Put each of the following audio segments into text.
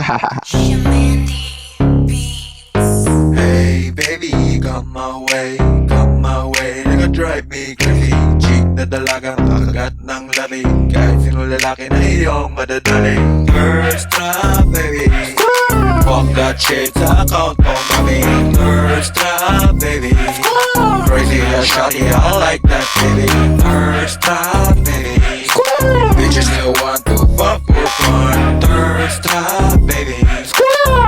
Hey baby, come my way, nag-drive me crazy. Chick na dalagang kakagat ng labi, kahit sino lalaki na iyong madadali. First trap baby, fuck that shit sa account mo kami. First trap baby, crazy as shawty, I like that baby. First trap baby, bitches still want to fuck for fun. First trap baby,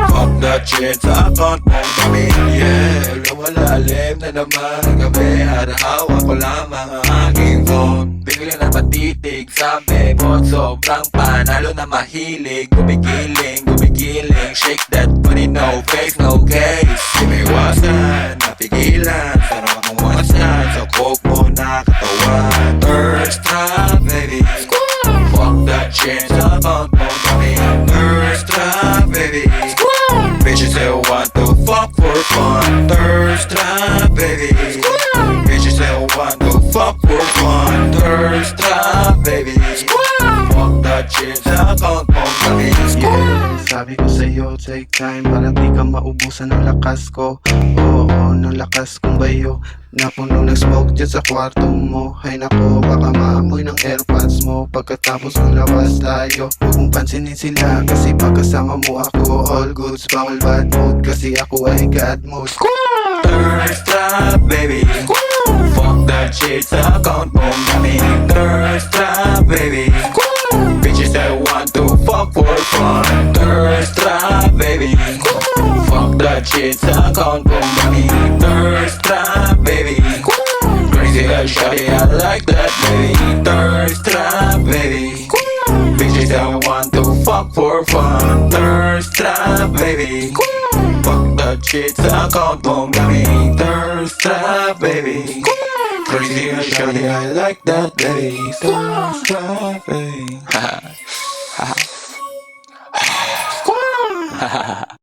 fuck that shit sa account mo kami. Yeah, lumalalim na naman ang gabi at hawak ko lamang ang aking phone. Bigla na matitig sa memo, sobrang panalo na mahilig. Gumigiling, shake that booty, no face, no case. Di may iwasan, napigilan, sarap akong wasan sa coke mo na katawan. Thirst trap baby, fuck that shit sa account mo kami. Thirst trap baby, bitches still want to fuck for fun. Thirst trap baby, bitches still want to fuck for fun. Thirst trap baby, fuck that shit sa account mo kami. Sabi ko sa'yo, take time para di ka maubusan ng lakas ko. Oo, ng lakas kong bayo. Napuno ng smoke dyan sa kwarto mo. Ay nako, baka maamoy ng airpods mo. Pagkatapos ng labas tayo, huwag mong pansinin sila, kasi pagkasama mo ako all goods. Bawal bad mood, kasi ako ay God mode. Thirst trap baby, fuck that shit sa account mo kami. Thirst trap baby, bitches that want to fuck for fun. Thirst trap baby, fuck that shit sa account mo kami. Thirst trap baby, crazy as shawty, I like that baby. Thirst trap baby, bitches that want to fuck for fun. Thirst trap baby, fuck that shit sa account mo kami. Thirst trap baby, crazy as shawty, I like that baby. Thirst trap baby.